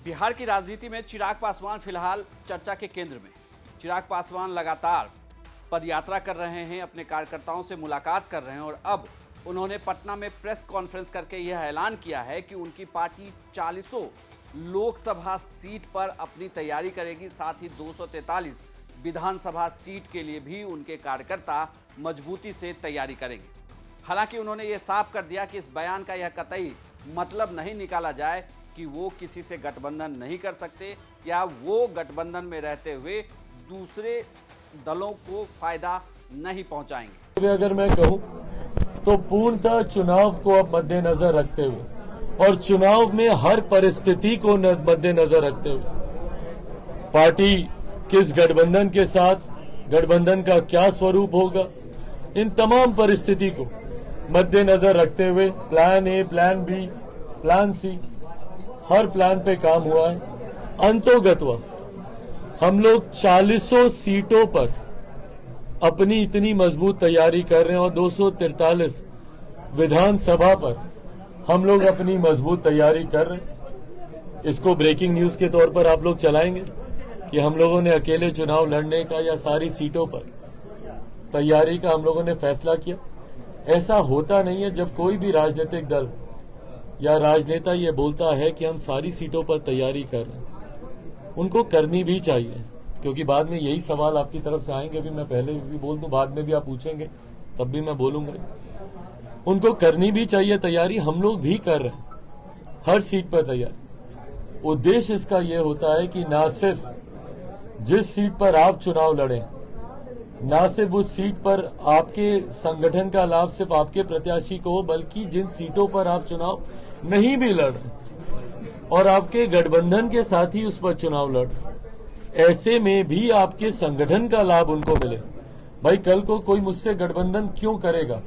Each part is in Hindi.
बिहार की राजनीति में चिराग पासवान फिलहाल चर्चा के केंद्र में। चिराग पासवान लगातार पदयात्रा कर रहे हैं, अपने कार्यकर्ताओं से मुलाकात कर रहे हैं और अब उन्होंने पटना में प्रेस कॉन्फ्रेंस करके यह ऐलान किया है कि उनकी पार्टी 40 लोकसभा सीट पर अपनी तैयारी करेगी। साथ ही 243 विधानसभा सीट के लिए भी उनके कार्यकर्ता मजबूती से तैयारी करेंगे। हालांकि उन्होंने ये साफ कर दिया कि इस बयान का यह कतई मतलब नहीं निकाला जाए कि वो किसी से गठबंधन नहीं कर सकते या वो गठबंधन में रहते हुए दूसरे दलों को फायदा नहीं पहुंचाएंगे। अगर मैं कहूं तो पूर्णतः चुनाव को अब मद्देनजर रखते हुए और चुनाव में हर परिस्थिति को मद्देनजर रखते हुए पार्टी किस गठबंधन के साथ, गठबंधन का क्या स्वरूप होगा, इन तमाम परिस्थिति को मद्देनजर रखते हुए plan A, plan B, plan C, हर प्लान पे काम हुआ है। अंतोगत्वा हम लोग 40 सीटों पर अपनी इतनी मजबूत तैयारी कर रहे हैं और 243 विधानसभा पर हम लोग अपनी मजबूत तैयारी कर रहे हैं। इसको ब्रेकिंग न्यूज के तौर पर आप लोग चलाएंगे कि हम लोगों ने अकेले चुनाव लड़ने का या सारी सीटों पर तैयारी का हम लोगों ने फैसला किया। ऐसा होता नहीं है। जब कोई भी राजनीतिक दल या राजनेता ये बोलता है कि हम सारी सीटों पर तैयारी कर रहे हैं, उनको करनी भी चाहिए, क्योंकि बाद में यही सवाल आपकी तरफ से आएंगे। भी मैं पहले भी बोल दूं, बाद में भी आप पूछेंगे तब भी मैं बोलूंगा। उनको करनी भी चाहिए तैयारी। हम लोग भी कर रहे हैं हर सीट पर तैयारी। उद्देश्य इसका यह होता है कि ना सिर्फ जिस सीट पर आप चुनाव लड़ें, ना सिर्फ उस सीट पर आपके संगठन का लाभ सिर्फ आपके प्रत्याशी को हो, बल्कि जिन सीटों पर आप चुनाव नहीं भी लड़ रहे और आपके गठबंधन के साथ ही उस पर चुनाव लड़ रहे, ऐसे में भी आपके संगठन का लाभ उनको मिले। भाई कल को कोई मुझसे गठबंधन क्यों करेगा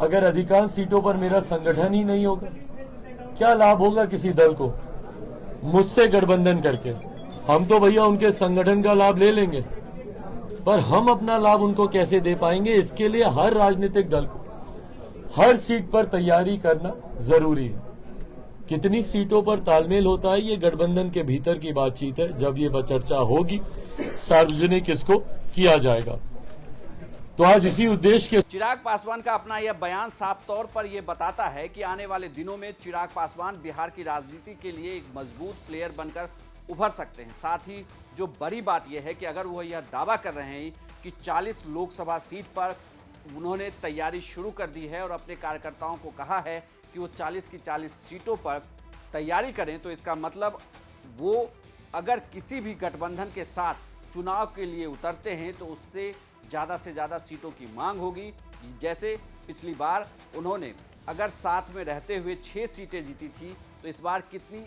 अगर अधिकांश सीटों पर मेरा संगठन ही नहीं होगा? क्या लाभ होगा किसी दल को मुझसे गठबंधन करके? हम तो भैया उनके संगठन का लाभ ले लेंगे, पर हम अपना लाभ उनको कैसे दे पाएंगे? इसके लिए हर राजनीतिक दल को हर सीट पर तैयारी करना जरूरी है। कितनी सीटों पर तालमेल होता है ये गठबंधन के भीतर की बातचीत है। जब ये चर्चा होगी सार्वजनिक इसको किया जाएगा। तो आज इसी उद्देश्य के चिराग पासवान का अपना यह बयान साफ तौर पर यह बताता है कि आने वाले दिनों में चिराग पासवान बिहार की राजनीति के लिए एक मजबूत प्लेयर बनकर उभर सकते हैं। साथ ही जो बड़ी बात यह है कि अगर वो यह दावा कर रहे हैं कि 40 लोकसभा सीट पर उन्होंने तैयारी शुरू कर दी है और अपने कार्यकर्ताओं को कहा है कि वो 40 की 40 सीटों पर तैयारी करें, तो इसका मतलब वो अगर किसी भी गठबंधन के साथ चुनाव के लिए उतरते हैं तो उससे से ज़्यादा सीटों की मांग होगी। जैसे पिछली बार उन्होंने अगर साथ में रहते हुए 6 सीटें जीती थी, तो इस बार कितनी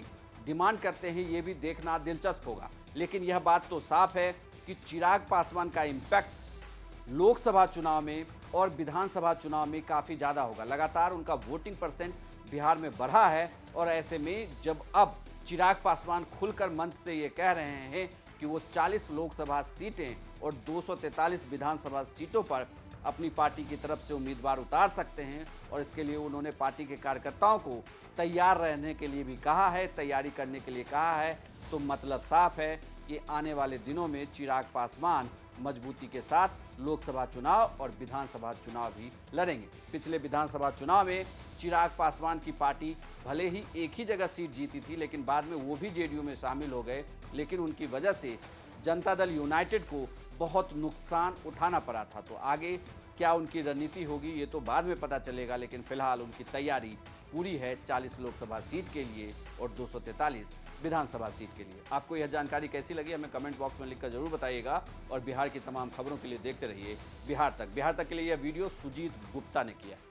डिमांड करते हैं ये भी देखना दिलचस्प होगा। लेकिन यह बात तो साफ है कि चिराग पासवान का इम्पैक्ट लोकसभा चुनाव में और विधानसभा चुनाव में काफ़ी ज़्यादा होगा। लगातार उनका वोटिंग परसेंट बिहार में बढ़ा है और ऐसे में जब अब चिराग पासवान खुलकर मंच से ये कह रहे हैं कि वो 40 लोकसभा सीटें और 243 विधानसभा सीटों पर अपनी पार्टी की तरफ से उम्मीदवार उतार सकते हैं और इसके लिए उन्होंने पार्टी के कार्यकर्ताओं को तैयार रहने के लिए भी कहा है, तैयारी करने के लिए कहा है, तो मतलब साफ है कि आने वाले दिनों में चिराग पासवान मजबूती के साथ लोकसभा चुनाव और विधानसभा चुनाव भी लड़ेंगे। पिछले विधानसभा चुनाव में चिराग पासवान की पार्टी भले ही एक ही जगह सीट जीती थी, लेकिन बाद में वो भी जेडीयू में शामिल हो गए, लेकिन उनकी वजह से जनता दल यूनाइटेड को बहुत नुकसान उठाना पड़ा था। तो आगे क्या उनकी रणनीति होगी ये तो बाद में पता चलेगा, लेकिन फिलहाल उनकी तैयारी पूरी है 40 लोकसभा सीट के लिए और 243 विधानसभा सीट के लिए। आपको यह जानकारी कैसी लगी हमें कमेंट बॉक्स में लिखकर जरूर बताइएगा और बिहार की तमाम खबरों के लिए देखते रहिए बिहार तक। बिहार तक के लिए यह वीडियो सुजीत गुप्ता ने किया है।